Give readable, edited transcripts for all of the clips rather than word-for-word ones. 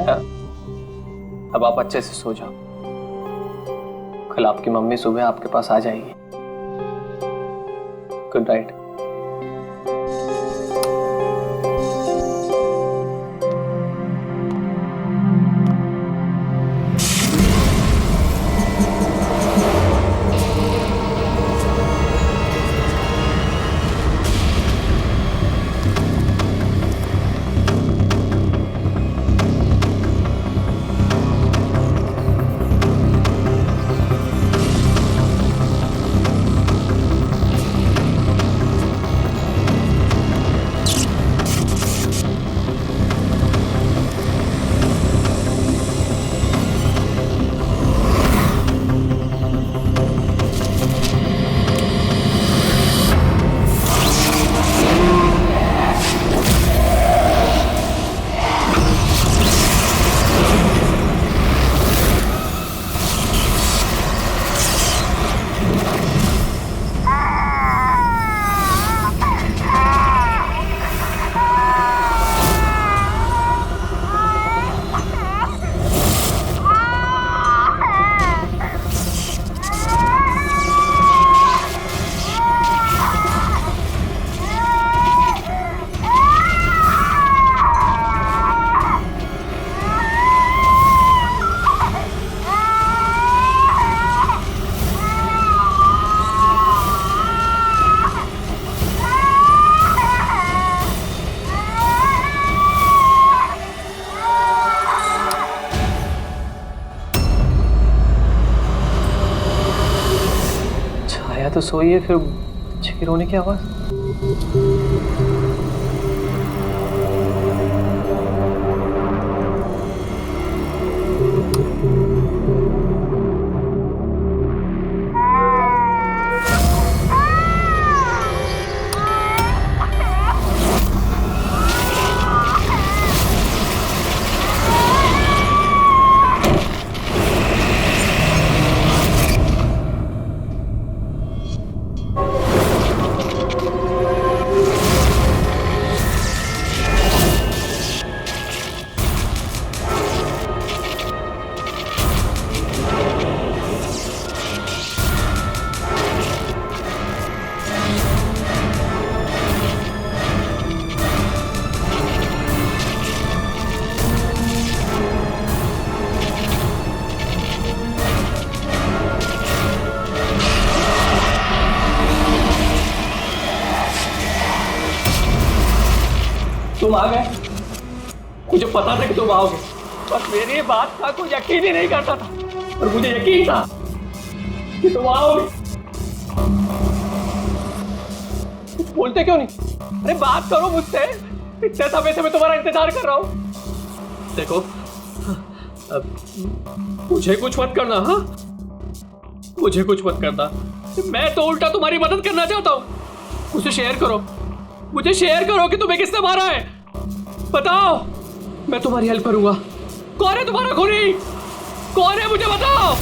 छाया, अब आप अच्छे से सो जाओ। कल आपकी मम्मी सुबह आपके पास आ जाएगी। Good night. तो सोइए, फिर बच्चे की रोने की आवाज। तुम आ गए, मुझे पता था कि तुम आओगे, बस मेरी बात का कोई यकीन ही नहीं करता था, और मुझे यकीन था कि तुम आओगे। कुछ बोलते क्यों नहीं? अरे बात करो मुझसे, इतने समय से मैं तुम्हारा इंतजार कर रहा हूं। देखो, मुझे कुछ मत करना। हाँ, मुझे कुछ मत करना, मैं तो उल्टा तुम्हारी मदद करना चाहता हूं। मुझे शेयर करो, मुझे शेयर करो कि तुम्हें किसने मारा है, बताओ, मैं तुम्हारी हेल्प करूंगा। कौन है तुम्हारा खूनी? कौन है, मुझे बताओ।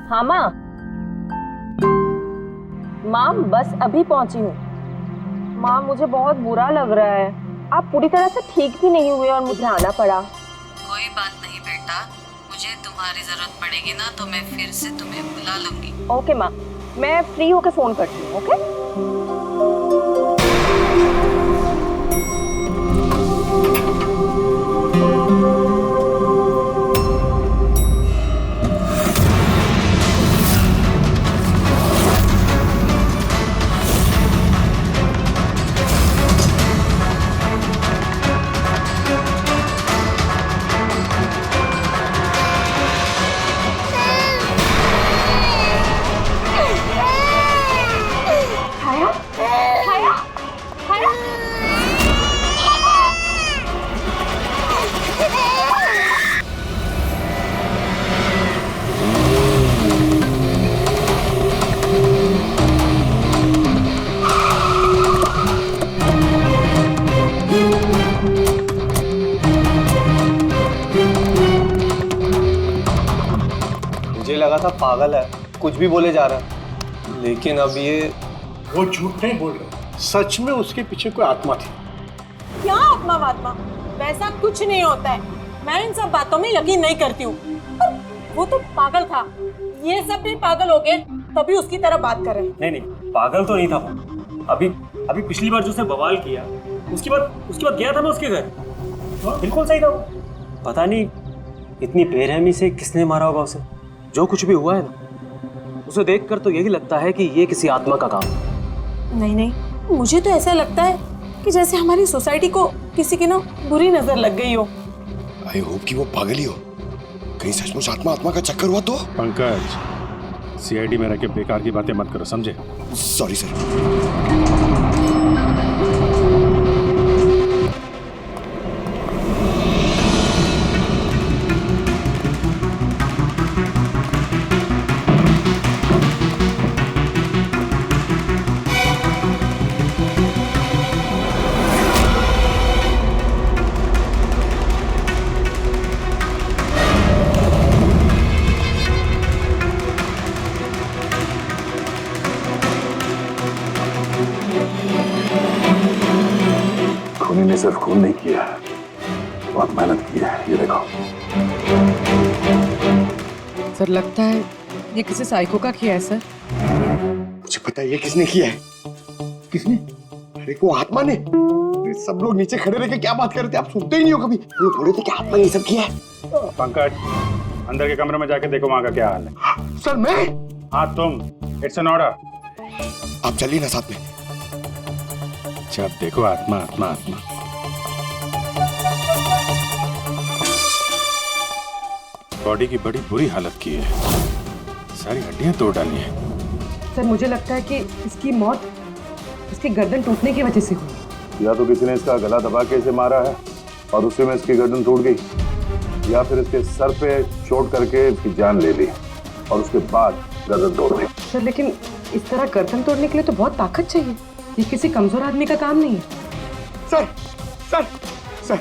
हाँ माँ, बस अभी पहुंची हूँ। माँ, मुझे बहुत बुरा लग रहा है। आप पूरी तरह से ठीक भी नहीं हुए और मुझे आना पड़ा। कोई बात नहीं बेटा, मुझे तुम्हारी जरूरत पड़ेगी ना तो मैं फिर से तुम्हें बुला लूंगी। ओके माँ, मैं फ्री होके फोन करती हूँ। ओके। लगा था पागल है, कुछ भी बोले जा रहा है, लेकिन अब ये वो झूठ नहीं बोल रहे, सच में उसके पीछे कोई आत्मा थी। क्या आत्मा वात्मा, वैसा कुछ नहीं होता है। मैं इन सब बातों में यकीन नहीं करती हूँ। वो तो पागल था, ये सब भी पागल हो गए तभी उसकी तरह बात कर रहे हैं। नहीं नहीं, पागल तो नहीं था वो। अभी पिछली बार जो उसने बवाल किया, उसके बाद गया था मैं उसके घर, बिल्कुल सही था वो। पता नहीं इतनी बेरहमी से किसने मारा होगा उसे। जो कुछ भी हुआ है ना, उसे देखकर तो यही लगता है कि ये किसी आत्मा का काम है। नहीं, मुझे तो ऐसा लगता है कि जैसे हमारी सोसाइटी को किसी की ना बुरी नजर लग गई हो। आई होप कि वो पागल ही हो, कहीं सचमुच आत्मा का चक्कर हुआ तो। पंकज, सीआईडी में रह के बेकार की बातें मत करो, समझे? Sorry sir. खूनी ने सिर्फ खून नहीं किया, बहुत मेहनत की है, ये देखो। सर लगता है ये किसी साइको का किया है सर। मुझे पता है ये किसने किया है। किसने? अरे वो आत्मा ने। सब लोग नीचे खड़े रह के क्या बात कर रहे थे, आप सुनते ही नहीं हो कभी। वो बोले थे कि आत्मा ने ये सब किया है। पंकज, अंदर के कमरे में जाके देखो वहां का क्या हाल है। सर मैं? हाँ तुम, इट्स एन ऑर्डर। आप चलिए ना साथ में। अच्छा देखो, आत्मा। बॉडी की बड़ी बुरी हालत की है, सारी हड्डियां तोड़ डाली है। सर मुझे लगता है कि इसकी मौत इसकी गर्दन टूटने की वजह से हुई। या तो किसी ने इसका गला दबा के इसे मारा है और उसी में इसकी गर्दन टूट गई, या फिर इसके सर पे चोट करके इसकी जान ले ली और उसके बाद गर्दन तोड़ दी। सर लेकिन इस तरह गर्दन तोड़ने के लिए तो बहुत ताकत चाहिए, ये किसी कमजोर आदमी का काम नहीं है। सर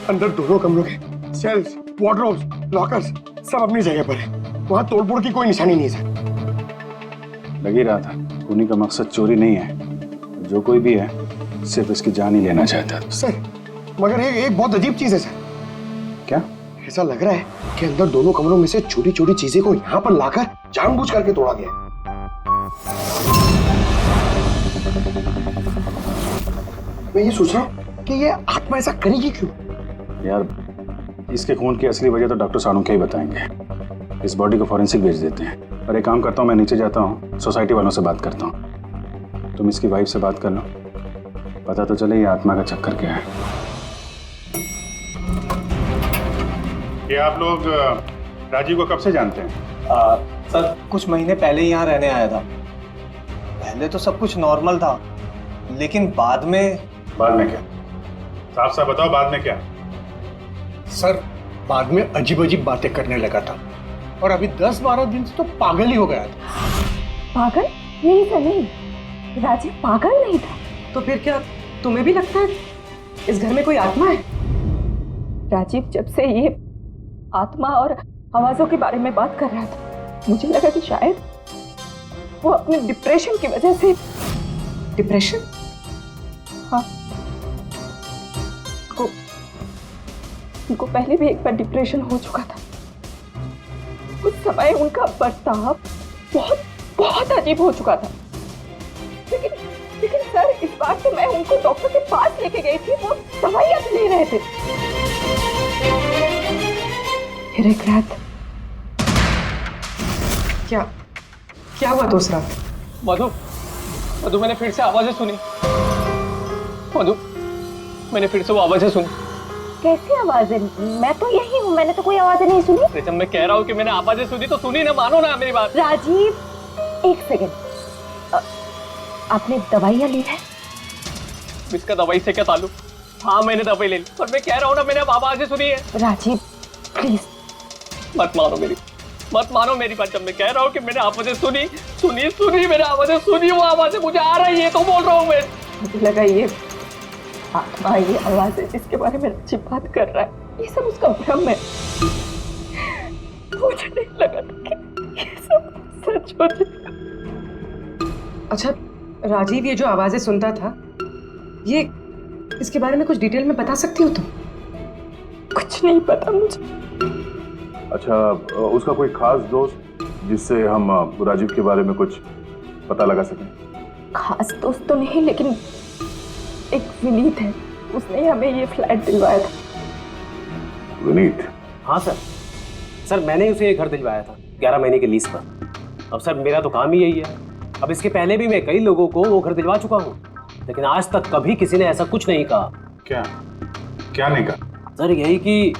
अंदर दोनों कमरों के सेल्स, वार्डरोब्स, लॉकर्स सब अपनी जगह पर है। वहाँ तोड़फोड़ की कोई निशानी नहीं है सर। लग ही रहा था, खूनी का मकसद चोरी नहीं है, जो कोई भी है सिर्फ इसकी जान ही लेना चाहता था। सर मगर एक बहुत अजीब चीज है सर। क्या? ऐसा लग रहा है कि अंदर दोनों कमरों में से छोटी छोटी चीजें को यहाँ पर लाकर जानबूझ करके तोड़ा गया है। मैं ये सोच रहा हूँ कि ये आत्मा ऐसा करेगी क्यों? यार इसके खून की असली वजह तो डॉक्टर साणुखे ही बताएंगे। इस बॉडी को फॉरेंसिक भेज देते हैं। और एक काम करता हूँ, मैं नीचे जाता हूँ, सोसाइटी वालों से बात करता हूँ। तुम इसकी वाइफ से बात कर लो, पता तो चले ये आत्मा का चक्कर क्या है। ये आप लोग राजीव को कब से जानते हैं? सर कुछ महीने पहले ही यहाँ रहने आया था। पहले तो सब कुछ नॉर्मल था, लेकिन बाद में क्या? साफ साफ बताओ, बाद में क्या? सर बाद में अजीब अजीब बातें करने लगा था और अभी 10-12 दिन से तो पागल ही हो गया था। पागल नहीं था, नहीं, राजीव पागल नहीं था। तो फिर क्या तुम्हें भी लगता है इस घर में कोई आत्मा है? राजीव जब से ये आत्मा और आवाजों के बारे में बात कर रहा था, मुझे लगा कि शायद वो अपने डिप्रेशन की वजह से। डिप्रेशन? हाँ, उनको पहले भी एक बार डिप्रेशन हो चुका था। उस समय उनका बर्ताव बहुत अजीब हो चुका था। लेकिन सर इस बार तो मैं उनको डॉक्टर के पास लेके गई थी, वो दवाइयां ले रहे थे। फिर एक रात क्या हुआ दूसरा? मधु मैंने फिर से आवाजें सुनी। मधु मैंने फिर से वो आवाजें सुनी। कैसी आवाजें? मैं तो यही हूँ, मैंने तो कोई आवाजें नहीं सुनी। जब मैं कह रहा हूँ कि मैंने आवाजें सुनी तो सुनी ना, मानो ना मेरी बात। राजीव एक सेकंड, आपने दवाइयाँ ली है? इसका दवाई से क्या ताल्लुक? हाँ मैंने दवाई ले ली, पर मैं कह रहा हूँ ना मैंने अब आवाजें सुनी है। राजीव प्लीज मत मानो मेरी बात। जब मैं कह रहा हूँ कि मैंने आवाजें सुनी मैंने आवाजें सुनी, वो आवाजें मुझे आ रही है तो बोल रहा हूँ मैं। मुझे लगा ये आत्मा, ये आवाज है जिसके बारे में राजीव बात कर रहा है, ये सब उसका भ्रम है। मुझे नहीं लगा कि सच हो जाए। अच्छा राजीव, ये जो आवाजें सुनता था, ये इसके बारे में कुछ डिटेल में बता सकती हो तुम? कुछ नहीं पता मुझे। अच्छा, उसका कोई खास दोस्त जिससे हम राजीव के बारे में कुछ पता लगा सकें? खास दोस्त तो नहीं, लेकिन एक विनीत है, उसने हमें ये फ्लैट दिलवाया था। विनीत? हाँ सर, सर मैंने ही उसे ये घर दिलवाया था 11 महीने के लीज पर। अब सर मेरा तो काम ही यही है। अब इसके पहले भी मैं कई लोगों को वो घर दिलवा चुका हूँ, लेकिन आज तक कभी किसी ने ऐसा कुछ नहीं कहा। क्या क्या नहीं कहा? सर यही कि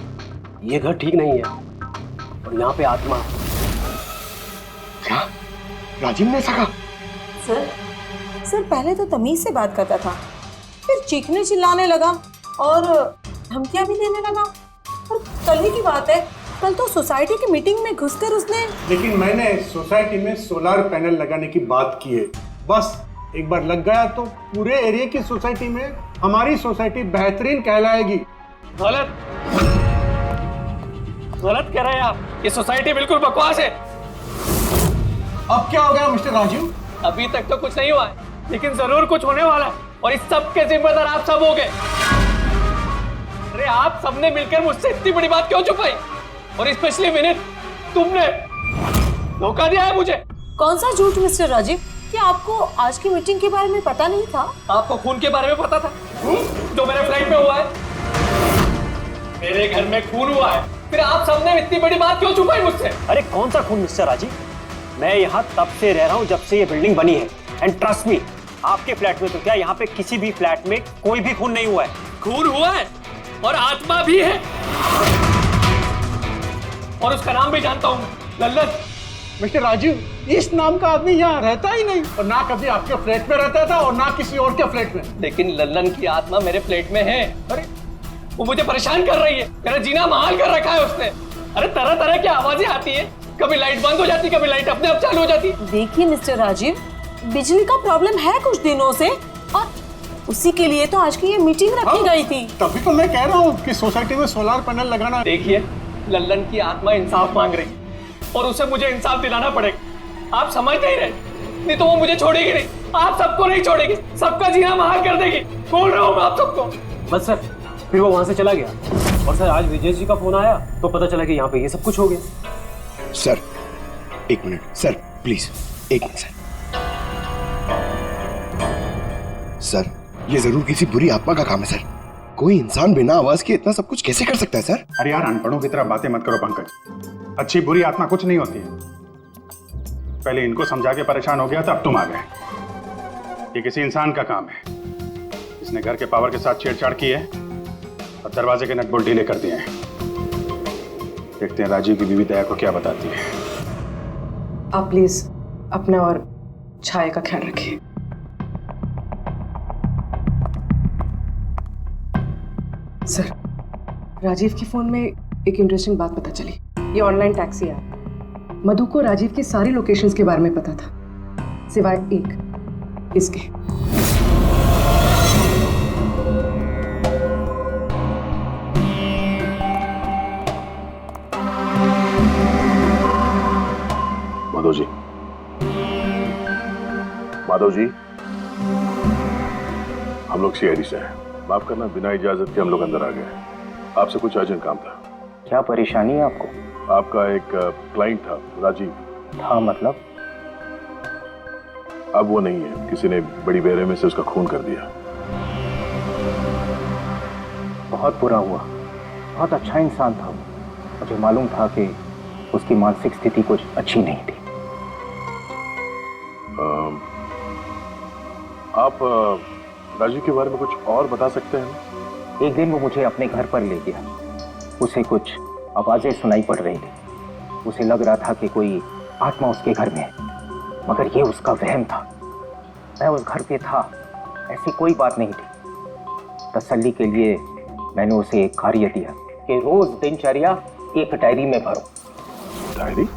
ये घर ठीक नहीं है और यहाँ पे आत्मा। क्या राजीव ने ऐसा कहा? सर पहले तो तमीज से बात करता था, फिर चीखने चिल्लाने लगा और धमकियां भी देने लगा। और कल ही की बात है, कल तो सोसाइटी की मीटिंग में घुसकर उसने। लेकिन मैंने सोसाइटी में सोलार पैनल लगाने की बात की है। बस एक बार लग गया तो पूरे एरिया की सोसाइटी में हमारी सोसाइटी बेहतरीन कहलाएगी। गलत गलत कह रहे हैं आप, ये सोसाइटी बिल्कुल बकवास है। अब क्या हो गया मिस्टर राजीव? अभी तक तो कुछ नहीं हुआ है, लेकिन जरूर कुछ होने वाला है और इस सब के जिम्मेदार आप सब हो गए। अरे आप सबने मिलकर मुझसे इतनी बड़ी बात क्यों छुपाई? और स्पेशली विनीत, तुमने धोखा दिया है मुझे। कौन सा झूठ मिस्टर राजीव? क्या आपको आज की मीटिंग के बारे में पता नहीं था? आपको खून के बारे में पता था जो मेरे फ्लैट में हुआ है? मेरे घर में खून हुआ है, फिर आप सबने इतनी बड़ी बात क्यों छुपाई मुझसे? अरे कौन सा खून मिस्टर राजीव? मैं यहाँ तब से रह रहा हूँ जब से ये बिल्डिंग बनी है, एंड ट्रस्ट मी, आपके फ्लैट में तो क्या, यहाँ पे किसी भी फ्लैट में कोई भी खून नहीं हुआ है। खून हुआ है और आत्मा भी है, और उसका नाम भी जानता हूँ, लल्लन। मिस्टर राजीव, इस नाम का आदमी यहाँ रहता ही नहीं, और ना कभी आपके फ्लैट में रहता था और ना किसी और के फ्लैट में। लेकिन लल्लन की आत्मा मेरे फ्लैट में है। अरे वो मुझे परेशान कर रही है, मेरा जीना महाल कर रखा है उसने। अरे तरह तरह की आवाजें आती है, कभी लाइट बंद हो जाती, कभी लाइट अपने आप चालू हो जाती। देखिए मिस्टर राजीव, बिजली का प्रॉब्लम है कुछ दिनों से, और उसी के लिए तो आज की ये मीटिंग रखी गई थी। तभी तो मैं कह रहा हूँ कि सोसाइटी में सोलार पैनल लगाना। देखिए, लल्लन की आत्मा इंसाफ मांग रही और उसे मुझे इंसाफ दिलाना पड़ेगा। आप समझ नहीं रहे, नहीं तो वो मुझे छोड़ेगी नहीं, आप सबको नहीं छोड़ेगी, सबका जीना महाल कर देगी। बोल रहा हूँ मैं आप सबको। बस सर, फिर वो वहां से चला गया और सर आज विजय जी का फोन आया तो पता चला कि यहाँ पे ये सब कुछ हो गया। सर एक मिनट सर, प्लीज एक मिनट सर। सर ये जरूर किसी बुरी आत्मा का काम है सर। कोई इंसान बिना आवाज के इतना सब कुछ कैसे कर सकता है सर? अरे यार, अनपढ़ों की तरह बातें मत करो पंकज। अच्छी बुरी आत्मा कुछ नहीं होती है। पहले इनको समझा के परेशान हो गया था, अब तुम आ गए। ये किसी इंसान का काम है, इसने घर के पावर के साथ छेड़छाड़ की है और दरवाजे के नट बोल्ट ढीले कर दिए हैं। देखते हैं राजीव की बीवी दया को क्या बताती है। आप प्लीज अपना और छाया का ख्याल रखिए। सर, राजीव की फोन में एक इंटरेस्टिंग बात पता चली। ये ऑनलाइन टैक्सी ऐप, मधु को राजीव की सारी लोकेशंस के बारे में पता था, सिवाय एक, इसके। माधव जी, माधव जी, हम लोग सीआईडी से हैं। माफ करना, बिना इजाजत के हम लोग अंदर आ गए। आपसे कुछ अर्जेंट काम था। क्या परेशानी है आपको? आपका एक क्लाइंट था राजीव। हाँ मतलब? अब वो नहीं है, किसी ने बड़ी बेरहमी से उसका खून कर दिया। बहुत बुरा हुआ। बहुत अच्छा इंसान था। मुझे मालूम था कि उसकी मानसिक स्थिति कुछ अच्छी नहीं थी। आप राजीव के बारे में कुछ और बता सकते हैं? एक दिन वो मुझे अपने घर पर ले गया। उसे कुछ आवाजें सुनाई पड़ रही थी। उसे लग रहा था कि कोई आत्मा उसके घर में है, मगर ये उसका वहम था। मैं उस घर पे था, ऐसी कोई बात नहीं थी। तसल्ली के लिए मैंने उसे एक कार्य दिया कि रोज दिनचर्या एक डायरी में भरो। डायरी?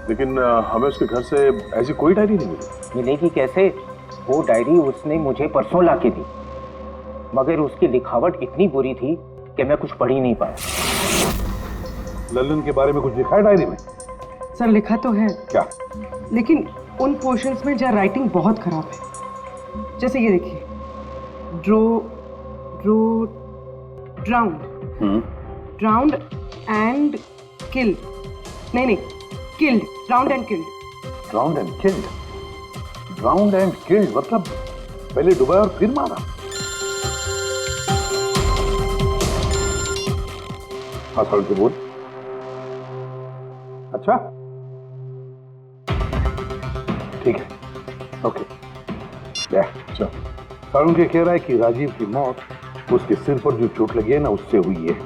लेकिन हमें उसके घर से ऐसी कोई डायरी नहीं मिली। मिलेगी कैसे? वो डायरी उसने मुझे परसों ला के दी, मगर उसकी लिखावट इतनी बुरी थी कि मैं कुछ पढ़ ही नहीं पाया। लल्लन के बारे में कुछ लिखा है डायरी में? सर लिखा तो है। क्या? लेकिन उन पोर्शंस में जहाँ राइटिंग बहुत खराब है, जैसे ये देखिए, ड्राउंड एंड किल्ड, नहीं killed, drowned and killed. Drowned and killed, drowned and killed मतलब पहले डुबाया और फिर मारा। हाँ सारुण के बोल। अच्छा ठीक है, ओके। चलो, सारुण के कह रहा है कि राजीव की मौत उसके सिर पर जो चोट लगी है ना उससे हुई है।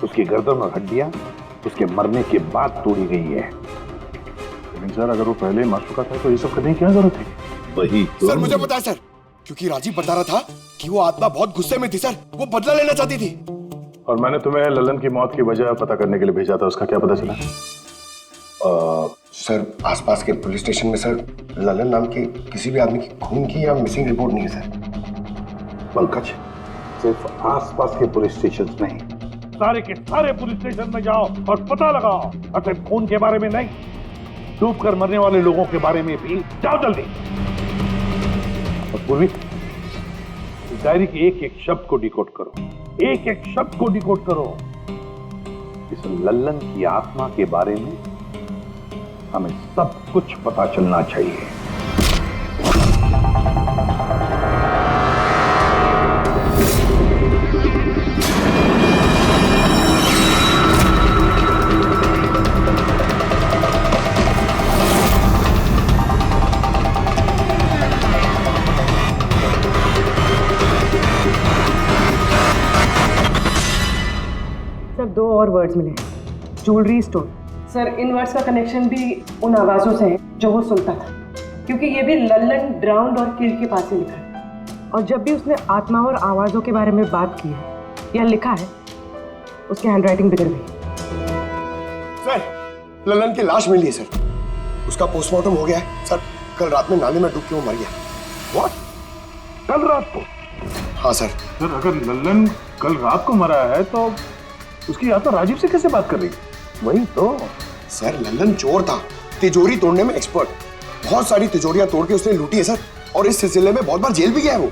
उसकी गर्दन और हड्डियां उसके मरने के बाद तोड़ी गई है। लेकिन सर अगर वो पहले ही मर चुका था तो ये सब करने की क्या जरूरत थी? वही तो। सर मुझे पता है सर, क्योंकि राजीव बता रहा था कि वो आत्मा बहुत गुस्से में थी सर, वो बदला लेना चाहती थी। और मैंने तुम्हें ललन की मौत की वजह पता करने के लिए भेजा था, उसका क्या पता चला? सर आसपास के पुलिस स्टेशन में सर ललन नाम के किसी भी आदमी की खून की या मिसिंग रिपोर्ट नहीं है सर। पंकज, सिर्फ आसपास के पुलिस स्टेशन नहीं, सारे के सारे पुलिस स्टेशन में जाओ और पता लगाओ। और सिर्फ खून के बारे में नहीं, डूब कर मरने वाले लोगों के बारे में भी जाओ जल्दी। और पूर्वी, डायरी के एक एक शब्द को डिकोड करो, एक एक शब्द को डिकोड करो। इस लल्लन की आत्मा के बारे में हमें सब कुछ पता चलना चाहिए। सर 2 और वर्ड्स मिले, ज्वेलरी स्टोर। सर इन वर्ड्स का कनेक्शन भी उन आवाज़ों से है जो वो सुनता था, क्योंकि ये भी लल्लन, ड्राउंड और किल्ड के पास ही लिखा है। और जब भी उसने आत्मा और आवाज़ों के बारे में बात की है या लिखा है, उसकी हैंडराइटिंग बिगड़ गई। सर ललन की लाश मिली है सर, उसका पोस्टमार्टम हो गया है सर। कल रात में नाले में डूब के वो मर गया। व्हाट? कल रात को? हाँ सर। सर अगर लल्लन कल रात को मरा है तो उसकी आत्मा राजीव से कैसे बात कर रही है? वही तो सर, लल्लन चोर था, तिजोरी तोड़ने में एक्सपर्ट। बहुत सारी तिजोरियां तोड़ के उसने लूटी है सर, और इस सिलसिले में बहुत बार जेल भी गया है वो।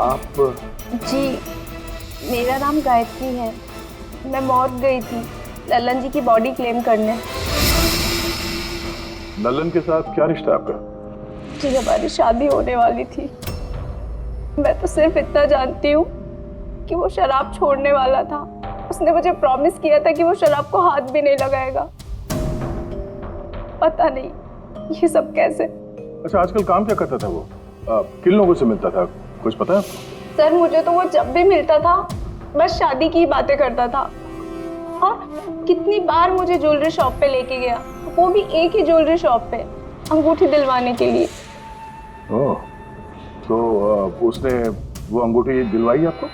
आप? जी मेरा नाम गायत्री है, मैं मौत गई थी लल्लन जी की बॉडी क्लेम करने। लल्लन के साथ क्या रिश्ता आपका? जी हमारी शादी होने वाली थी। मैं तो सिर्फ इतना जानती हूँ कि वो शराब छोड़ने वाला था। उसने मुझे प्रॉमिस किया था कि वो शराब को हाथ भी नहीं लगाएगा। पता नहीं ये सब कैसे। अच्छा, आजकल काम क्या करता था वो? किन लोगों से मिलता था, कुछ पता है आपको? सर मुझे तो वो जब भी मिलता था बस शादी की बातें करता था, और कितनी बार मुझे ज्वेलरी शॉप पे लेके गया, वो भी एक ही ज्वेलरी शॉप पे, अंगूठी दिलवाने के लिए। ओह, तो उसने वो अंगूठी दिलवाई आपको?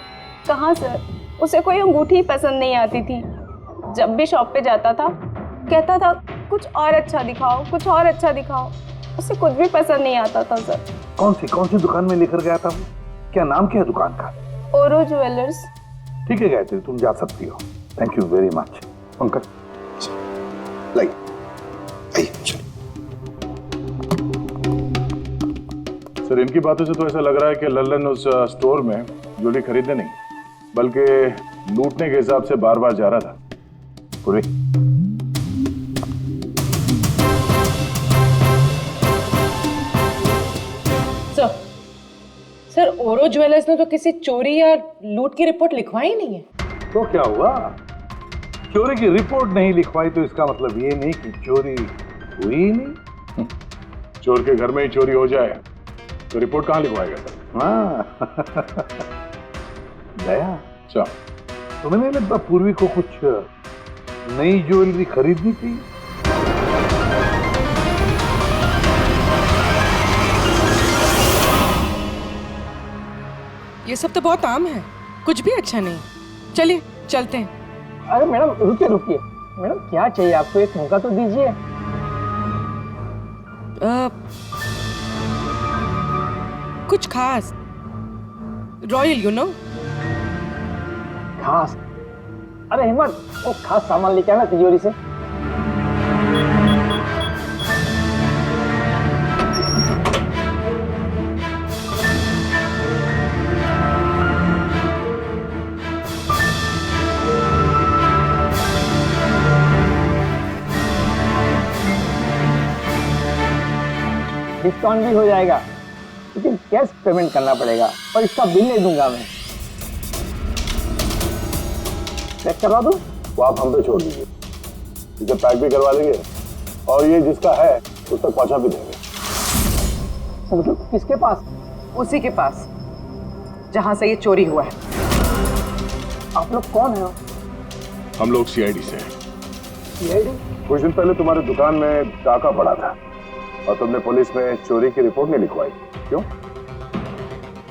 कहाँ सर, उसे कोई अंगूठी पसंद नहीं आती थी। जब भी शॉप पे जाता था कहता था कुछ और अच्छा दिखाओ, कुछ और अच्छा दिखाओ। उसे कुछ भी पसंद नहीं आता था सर। कौन सी दुकान में लेकर गया था वो? क्या नाम क्या है दुकान का? ओरो ज्वेलर्स। ठीक है गायत्री, तुम जा सकती हो। Thank you very much. Pankaj like sir, इनकी बातों से तो ऐसा लग रहा है कि लल्लन उस स्टोर में ज्वेलरी खरीदने नहीं बल्कि लूटने के हिसाब से बार बार जा रहा था। पूरी सर ओरो ज्वेलर्स ने तो किसी चोरी या लूट की रिपोर्ट लिखवाई नहीं है। तो क्या हुआ? चोरी की रिपोर्ट नहीं लिखवाई तो इसका मतलब ये नहीं कि चोरी हुई नहीं। चोर के घर में ही चोरी हो जाए तो रिपोर्ट कहाँ लिखवाएगा सर? हाँ दया, अच्छा तो मैंने लगता पूर्वी को कुछ नई ज्वेलरी खरीदनी थी। ये सब तो बहुत आम है, कुछ भी अच्छा नहीं। चलिए चलते हैं। अरे मैडम रुकिए रुकिए, मैडम क्या चाहिए आपको, एक मौका तो दीजिए। कुछ खास, रॉयल यू नो। खास? अरे हिम्मत, वो खास सामान लेके आना तिजोरी से। डिस्काउंट भी हो जाएगा, लेकिन कैश पेमेंट करना पड़ेगा और इसका बिल नहीं दूंगा मैं। चेक करवा दूं? वो आप हम पे छोड़ दीजिए, इसे पैक भी करवा लेंगे और ये जिसका है उस तक पहुंचा भी देंगे। मतलब किसके पास? उसी के पास जहां से ये चोरी हुआ है। आप लोग कौन है? हम लोग सीआईडी से हैं। सीआईडी? कुछ दिन पहले तुम्हारी दुकान में डाका पड़ा था और तुमने पुलिस में चोरी की रिपोर्ट नहीं लिखवाई, क्यों?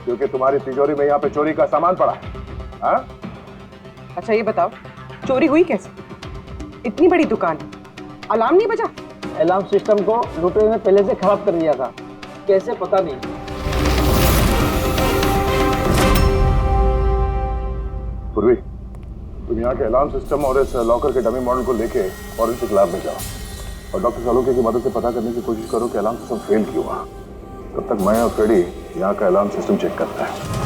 क्योंकि तुम्हारी तिजोरी में यहाँ पे चोरी का सामान पड़ा है। हाँ? अच्छा ये बताओ, चोरी हुई कैसे? इतनी बड़ी दुकान, अलार्म नहीं बजा? अलार्म सिस्टम को लुटेरे ने पहले से खराब कर दिया था, कैसे पता नहीं। पूर्वी, तुम यहाँ के अलार्म सिस्टम और इस लॉकर के डमी मॉडल को लेके फॉरेंसिक लैब में जाओ और डॉक्टर सालुके की मदद से पता करने की कोशिश करो कि अलार्म सिस्टम फेल क्यों हुआ। तब तक मैं और फ्रेडी यहाँ का अलार्म सिस्टम चेक करता है।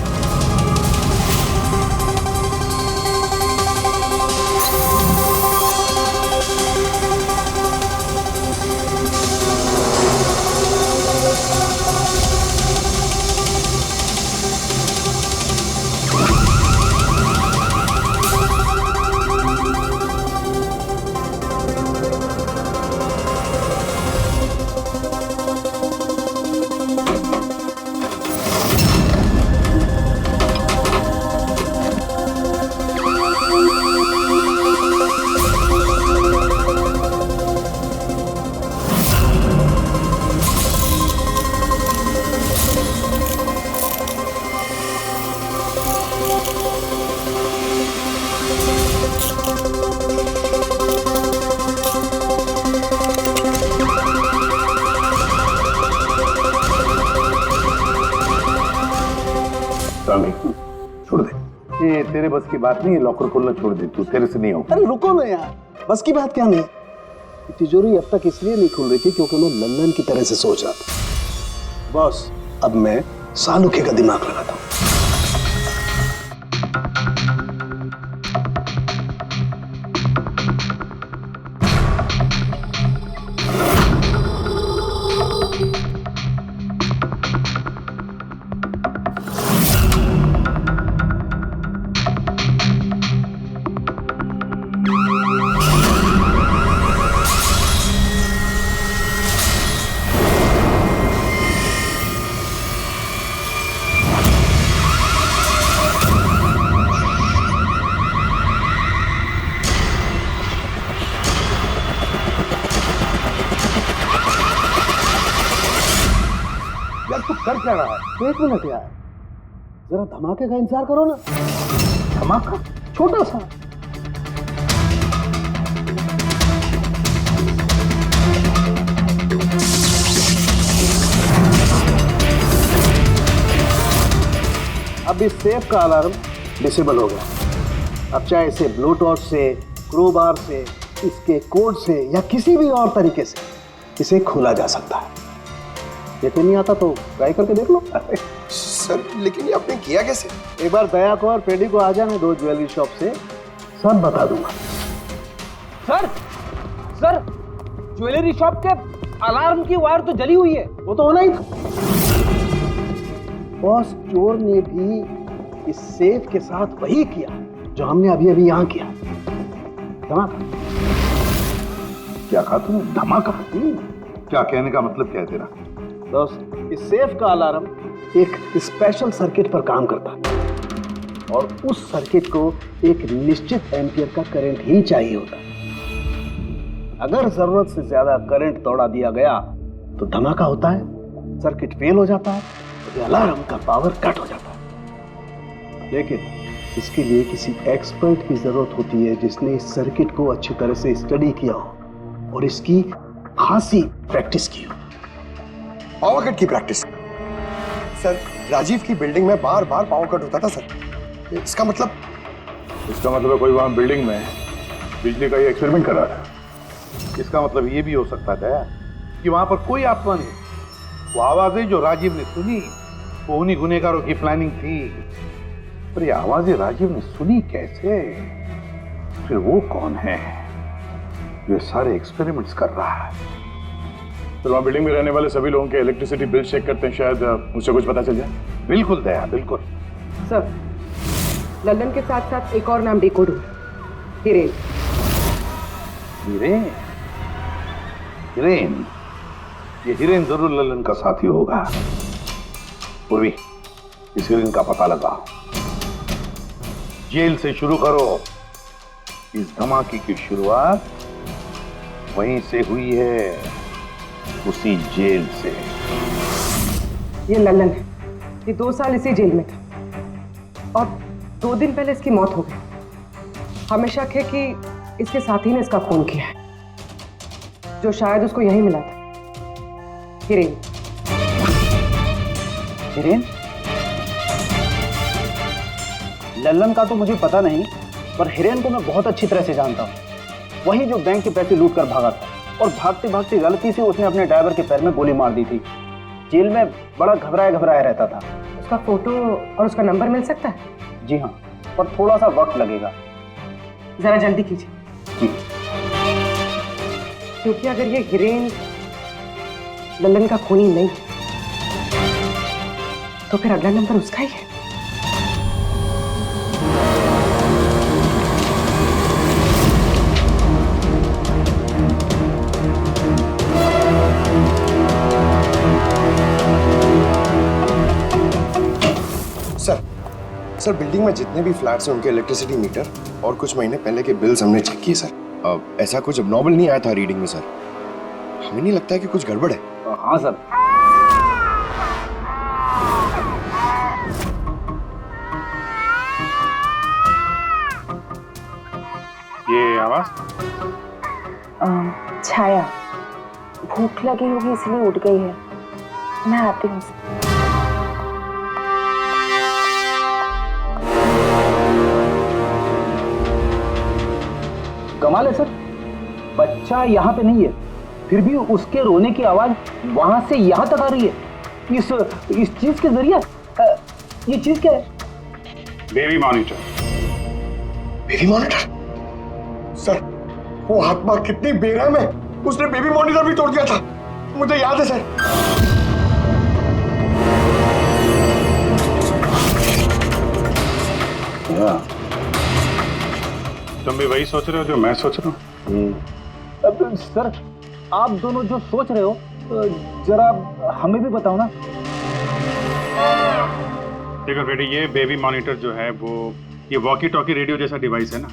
छोड़ दे, ये तेरे बस की बात नहीं है, लॉकर खोलना छोड़ दे, तू तेरे से नहीं होगा। अरे रुको ना यार, बस की बात क्या नहीं। तिजोरी अब तक इसलिए नहीं खुल रही थी क्योंकि मैं लल्लन की तरह से सोच रहा था। बॉस, अब मैं सालुके का दिमाग लगाता हूँ। कर क्या रहा है? एक मिनट यार, जरा धमाके का इंतजार करो ना। धमाका? छोटा सा। अब इस सेफ का अलार्म डिसेबल हो गया। अब चाहे इसे ब्लूटूथ से, क्रोबार से, इसके कोड से या किसी भी और तरीके से इसे खोला जा सकता है। यकीन नहीं आता तो ट्राई करके देख लो। सर लेकिन ये आपने किया कैसे? एक बार दया को और पेडी को आ जाने दो ज्वेलरी शॉप से, सब बता दूंगा। सर ज्वेलरी शॉप के अलार्म की वायर तो जली हुई है। वो तो होना ही था। बॉस, चोर ने भी इस सेफ के साथ वही किया जो हमने अभी अभी यहाँ किया। धमाका। क्या कहा तुमने? धमाका? क्या कहने का मतलब क्या है तेरा? दोस्त, इस सेफ का अलार्म एक स्पेशल सर्किट पर काम करता है और उस सर्किट को एक निश्चित एम्पियर का करंट ही चाहिए होता है। अगर जरूरत से ज्यादा करंट तोड़ा दिया गया तो धमाका होता है, सर्किट फेल हो जाता है, तो अलार्म का पावर कट हो जाता है। लेकिन इसके लिए किसी एक्सपर्ट की जरूरत होती है जिसने इस सर्किट को अच्छी तरह से स्टडी किया हो और इसकी खासी प्रैक्टिस की हो। पावर कट की प्रैक्टिस? सर, राजीव की बिल्डिंग में बार बार पावर कट होता था सर। इसका मतलब इसका मतलब है कोई वहां बिल्डिंग में बिजली का ही एक्सपेरिमेंट कर रहा था। इसका मतलब ये भी हो सकता है कि वहां पर कोई आत्मा नहीं। वो आवाजें जो राजीव ने सुनी वो उन्हीं गुनहगारों की प्लानिंग थी। पर ये आवाजें राजीव ने सुनी कैसे? फिर वो कौन है जो ये सारे एक्सपेरिमेंट्स कर रहा है? तो वहाँ बिल्डिंग में रहने वाले सभी लोगों के इलेक्ट्रिसिटी बिल चेक करते हैं, शायद उससे कुछ पता चल जाए। बिल्कुल दया, बिल्कुल। सर, लल्लन के साथ साथ एक और नाम डिकोड हुआ, हिरेन। हिरेन? हिरेन? ये हिरेन जरूर लल्लन का साथी होगा। पूर्वी, इस हिरेन का पता लगाओ। जेल से शुरू करो। इस धमाके की शुरुआत वहीं से हुई है, उसी जेल से। ये लल्लन है, ये 2 साल इसी जेल में था और 2 दिन पहले इसकी मौत हो गई। हमें शक है कि इसके साथी ने इसका खून किया है, जो शायद उसको यहीं मिला था। हिरेन। हिरेन? लल्लन का तो मुझे पता नहीं, पर हिरेन को मैं बहुत अच्छी तरह से जानता हूँ। वही जो बैंक के पैसे लूट कर भागा था और भागते भागते गलती से उसने अपने ड्राइवर के पैर में गोली मार दी थी। जेल में बड़ा घबराया रहता था। उसका फोटो और उसका नंबर मिल सकता है? जी हाँ, पर थोड़ा सा वक्त लगेगा। जरा जल्दी कीजिए। जी। क्योंकि अगर ये हिरेन लल्लन का खूनी नहीं तो फिर अगला नंबर उसका ही है। सर, बिल्डिंग में जितने भी फ्लैट्स हैं उनके इलेक्ट्रिसिटी मीटर और कुछ महीने पहले के बिल्स हमने चेक किए सर। ऐसा कुछ अबनॉर्मल नहीं आया था रीडिंग में सर। हमें नहीं लगता है कि कुछ गड़बड़ है। हाँ सर। ये आवाज? छाया, भूख लगी होगी इसलिए उठ गई है। मैं आती हूँ। कमाल है सर, बच्चा यहाँ पे नहीं है, फिर भी उसके रोने की आवाज वहां से यहाँ तक आ रही है। इस चीज के जरिए ये चीज क्या है? Baby monitor. Baby monitor? Sir, वो आत्मा कितनी बेरहम है, उसने बेबी मॉनिटर भी तोड़ दिया था। मुझे याद है सर। तुम भी वही सोच रहे हो जो मैं सोच रहा हूँ? अब सर, आप दोनों जो सोच रहे हो जरा हमें भी बताओ ना। देखो बेटी, ये बेबी मॉनिटर जो है वो ये वॉकी टॉकी रेडियो जैसा डिवाइस है ना।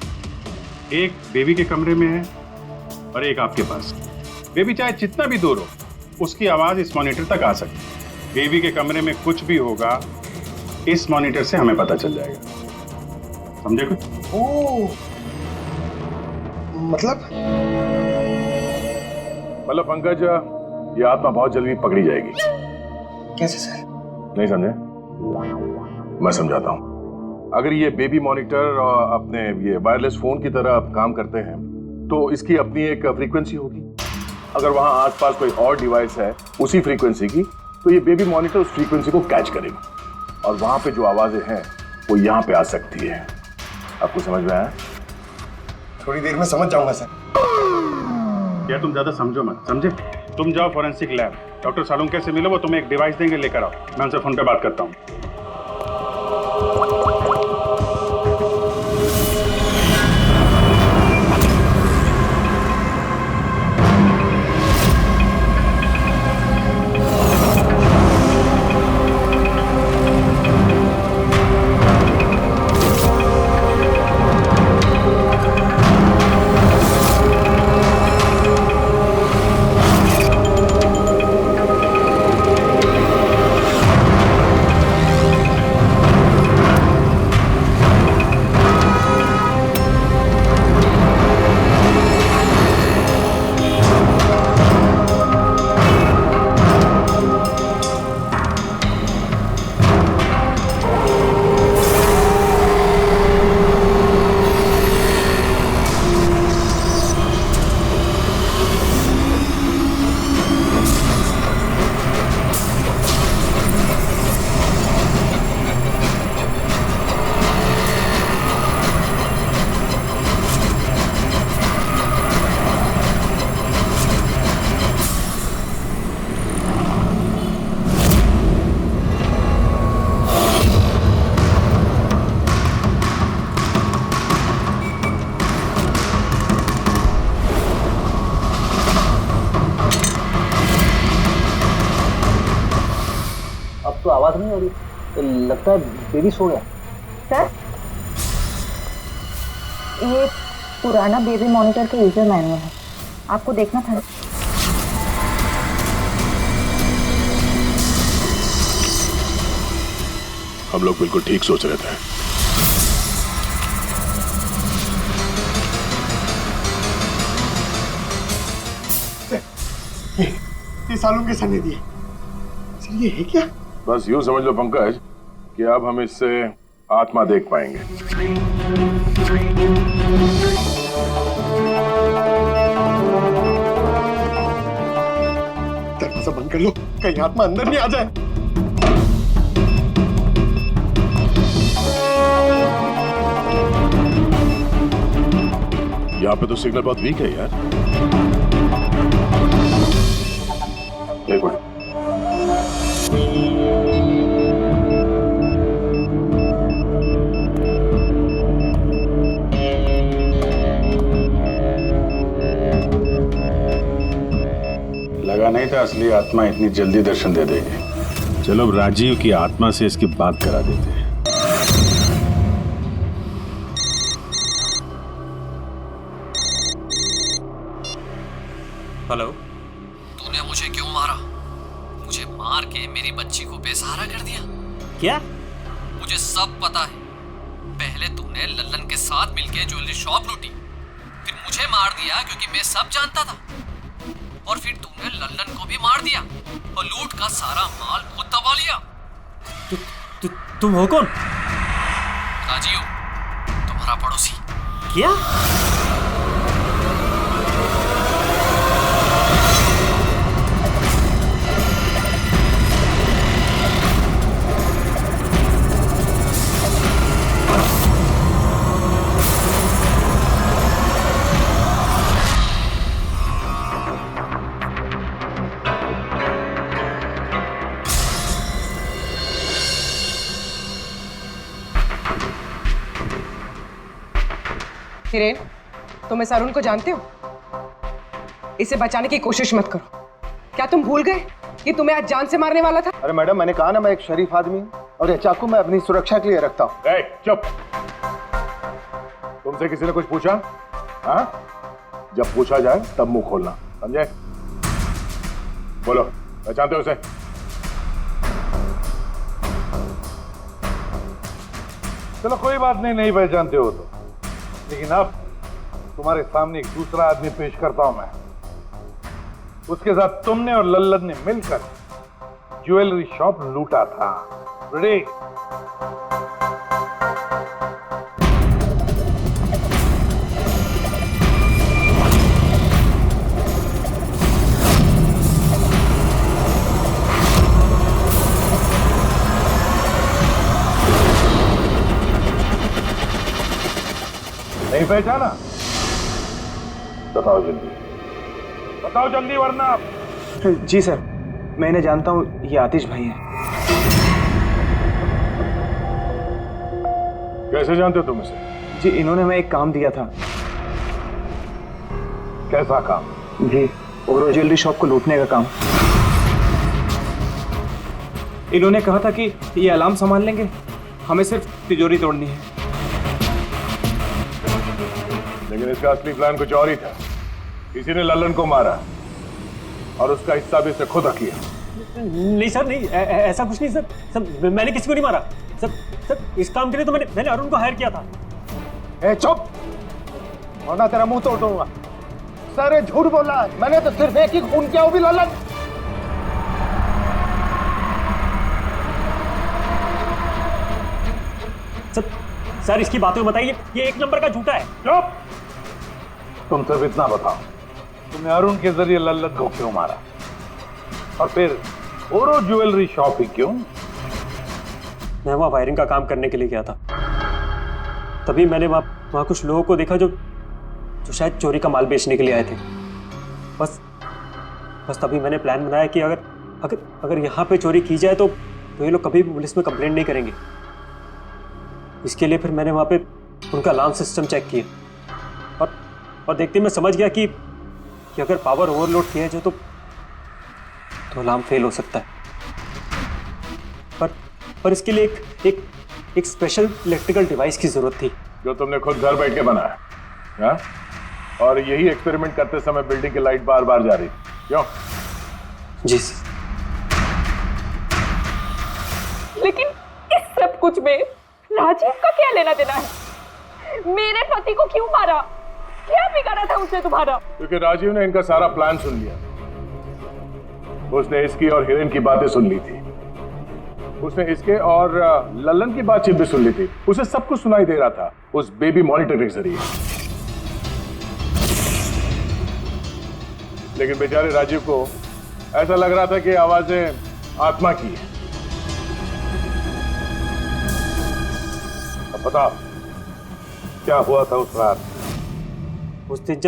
एक बेबी के कमरे में है और एक आपके पास। बेबी चाहे जितना भी दूर हो उसकी आवाज इस मॉनिटर तक आ सकती है। बेबी के कमरे में कुछ भी होगा इस मॉनिटर से हमें पता चल जाएगा। समझे कुछ? ओह, मतलब पंकज, ये आत्मा बहुत जल्दी पकड़ी जाएगी। कैसे सर? नहीं समझे? मैं समझाता हूँ। अगर ये बेबी मॉनिटर अपने ये वायरलेस फोन की तरह काम करते हैं तो इसकी अपनी एक फ्रीक्वेंसी होगी। अगर वहां आसपास कोई और डिवाइस है उसी फ्रीक्वेंसी की, तो ये बेबी मॉनिटर उस फ्रीक्वेंसी को कैच करेगी और वहां पे जो आवाजें हैं वो यहाँ पे आ सकती है। आपको समझ में आया? थोड़ी देर में समझ जाऊंगा सर। या तुम ज्यादा समझो मत, समझे? तुम जाओ फॉरेंसिक लैब, डॉक्टर सालुंके से मिलो, वो तुम्हें एक डिवाइस देंगे, लेकर आओ। मैं उनसे फोन पे बात करता हूँ। आवाज नहीं आ रही, लगता है बेबी सो गया। सर, ये पुराना बेबी मॉनिटर का यूजर मैनुअल है, आपको देखना था। हम लोग बिल्कुल ठीक सोच रहे थे। ये सालों के सने दिए सर, ये है क्या? बस यूं समझ लो पंकज कि अब हम इससे आत्मा देख पाएंगे। दरवाजा बंद कर लो, कहीं आत्मा अंदर नहीं आ जाए। यहाँ पे तो सिग्नल बहुत वीक है यार। एक मिनट, लगा नहीं था असली आत्मा इतनी जल्दी दर्शन दे देगी। चलो अब राजीव की आत्मा से इसकी बात करा देते हैं। हेलो। तूने मुझे क्यों मारा? मुझे मार के मेरी बच्ची को बेसहारा कर दिया। क्या? मुझे सब पता है। पहले तूने लल्लन के साथ मिलके ज्वेलरी शॉप लूटी, फिर मुझे मार दिया क्योंकि मैं सब जानता था, और फिर तूने लल्लन को भी मार दिया और लूट का सारा माल खुद दबा लिया। तुम हो कौन? राजीव, तुम्हारा पड़ोसी। क्या? हिरेन, तुम इस अरुण को जानते हो? इसे बचाने की कोशिश मत करो। क्या तुम भूल गए कि तुम्हें आज जान से मारने वाला था? अरे मैडम, मैंने कहा ना मैं एक शरीफ आदमी हूँ, और यह चाकू मैं अपनी सुरक्षा के लिए रखता हूँ। चुप। तुमसे किसी ने कुछ पूछा? हाँ? जब पूछा जाए तब मुंह खोलना, समझे? बोलो, पहचानते हो उसे? चलो कोई बात नहीं, नहीं पहचानते हो तो, लेकिन अब तुम्हारे सामने एक दूसरा आदमी पेश करता हूं मैं। उसके साथ तुमने और लल्लन ने मिलकर ज्वेलरी शॉप लूटा था। रेडी? नहीं पहचाना? बताओ जल्दी, बताओ जल्दी, वरना। जी सर, मैं इन्हें जानता हूँ, ये आतिश भाई हैं। कैसे जानते हो तुम इसे? जी, इन्होंने हमें एक काम दिया था। कैसा काम? जी, ओरो ज्वेलरी शॉप को लूटने का काम। इन्होंने कहा था कि ये अलार्म संभाल लेंगे, हमें सिर्फ तिजोरी तोड़नी है। लेकिन इसका असली प्लान कुछ और ही था। किसी ने लल्लन को मारा और उसका हिस्सा भी इसे खुद किया। नहीं सर, नहीं, ऐसा कुछ नहीं सर। सर, मैंने किसी को नहीं मारा। सर, इस काम के लिए तो मैंने अरुण को हायर किया था। ए चुप, वरना तेरा मुंह तोड़ दूंगा। सर, ये झूठ बोल रहा है, मैंने तो सिर्फ एक ही खून किया, वो भी लल्लन। सर, इसकी बातें बताइए, ये एक नंबर का झूठा है। चुप! तुम सिर्फ इतना बताओ, तुमने अरुण के जरिए लल्लन को क्यों मारा, और फिर ओरो ज्वेलरी शॉप ही क्यों? मैं वहाँ वायरिंग का काम करने के लिए गया था। तभी मैंने वहाँ कुछ लोगों को देखा जो शायद चोरी का माल बेचने के लिए आए थे। बस तभी मैंने प्लान बनाया कि अगर यहाँ पे चोरी की जाए तो ये लोग कभी भी पुलिस में कंप्लेंट नहीं करेंगे। इसके लिए फिर मैंने वहाँ पे उनका अलार्म सिस्टम चेक किया, और देखते मैं समझ गया कि अगर पावर ओवरलोड किया जाए तो अलार्म फेल हो सकता है। पर पर इसके लिए एक स्पेशल इलेक्ट्रिकल डिवाइस की जरूरत थी जो तुमने खुद घर बैठ के बनाया, हाँ? और यही एक्सपेरिमेंट करते समय बिल्डिंग की लाइट बार बार जा रही थी, क्यों? जी। लेकिन इस सब कुछ में राजीव का क्या लेना देना है? मेरे पति को क्यों मारा? क्या बिगाड़ा था उसने तुम्हारा? क्योंकि राजीव ने इनका सारा प्लान सुन लिया। उसने इसकी और हिरेन की बातें सुन ली थी, उसने इसके और लल्लन की बातचीत भी सुन ली थी। उसे सब कुछ सुनाई दे रहा था उस बेबी मॉनिटर के जरिए। लेकिन बेचारे राजीव को ऐसा लग रहा था कि आवाजें आत्मा की है। अब बताओ क्या हुआ था उस रात? उस दिन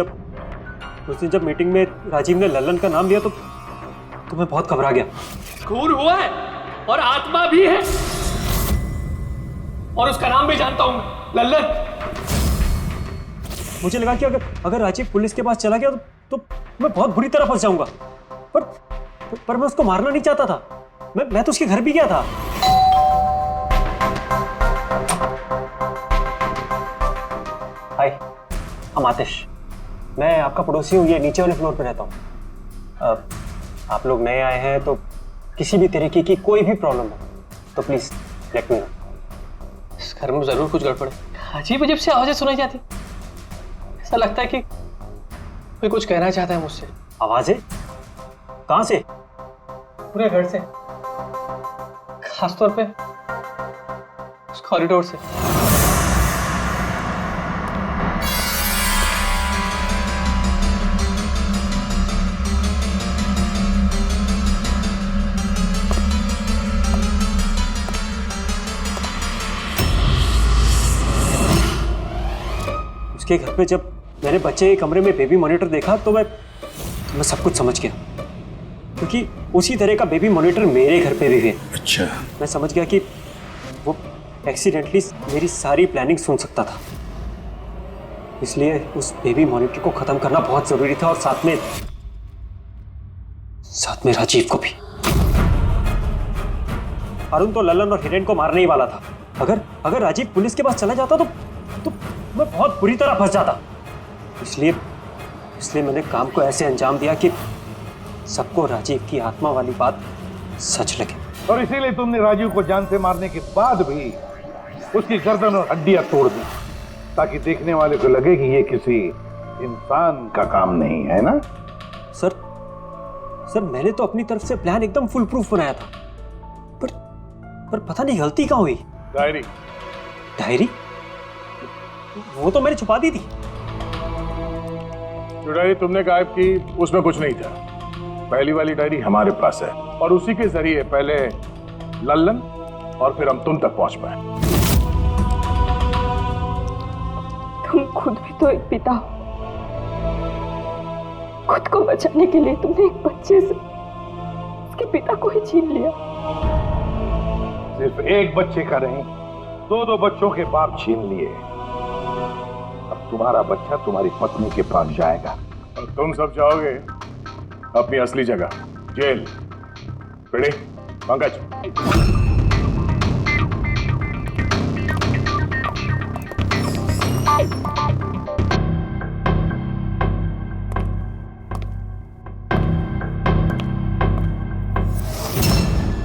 जब मीटिंग में राजीव ने लल्लन का नाम लिया तो मैं बहुत घबरा गया। खून हुआ है और आत्मा भी है, और उसका नाम भी जानता हूं मैं, लल्लन। मुझे लगा कि अगर राजीव पुलिस के पास चला गया तो मैं बहुत बुरी तरह फंस जाऊंगा। पर मैं उसको मारना नहीं चाहता था। मैं तो उसके घर भी गया था। हाय, हम आतिश, मैं आपका पड़ोसी हूँ। ये नीचे वाले फ्लोर पे रहता हूँ। आप लोग नए आए हैं तो किसी भी तरीके की कोई भी प्रॉब्लम हो तो प्लीज लेट मी नो। इस घर में जरूर कुछ गड़बड़ है। अजीब अजीब से आवाजें सुनाई जाती, ऐसा लगता है कि कोई कुछ कहना चाहता है मुझसे। आवाजें कहां से? पूरे घर से, खासतौर पे उस कॉरिडोर से। उसके घर पे जब मैंने बच्चे के कमरे में बेबी मॉनिटर देखा तो मैं सब कुछ समझ गया, क्योंकि उसी तरह का बेबी मॉनिटर मेरे घर पे भी है। अच्छा। मैं समझ गया कि वो एक्सीडेंटली मेरी सारी प्लानिंग सुन सकता था, इसलिए उस बेबी मॉनिटर को खत्म करना बहुत जरूरी था, और साथ में राजीव को भी। अरुण तो लल्लन और हिरेन को मारने ही वाला था। अगर राजीव पुलिस के पास चला जाता तो मैं बहुत बुरी तरह फंस जाता। इसलिए मैंने काम को ऐसे अंजाम दिया कि सबको राजीव की आत्मा वाली बात सच लगे। और इसीलिए तुमने राजीव को जान से मारने के बाद भी उसकी गर्दन और हड्डियां तोड़ दी, ताकि देखने वाले को लगे कि ये किसी इंसान का काम नहीं है ना? सर मैंने तो अपनी तरफ से प्लान एकदम फुल प्रूफ बनाया था, पर पता नहीं गलती कहाँ हुई। डायरी वो तो मैंने छुपा दी थी। जो डायरी तुमने गायब की उसमें कुछ नहीं था। पहली वाली डायरी हमारे पास है, और उसी के जरिए पहले लल्लन और फिर हम तुम तक पहुंच पाए। तुम खुद भी तो एक पिता हो। खुद को बचाने के लिए तुमने एक बच्चे से उसके पिता को ही छीन लिया। सिर्फ एक बच्चे का नहीं, दो बच्चों के बाप छीन लिए। अब तुम्हारा बच्चा तुम्हारी पत्नी के पास जाएगा, और तुम सब जाओगे अपनी असली जगह, जेल। पंकज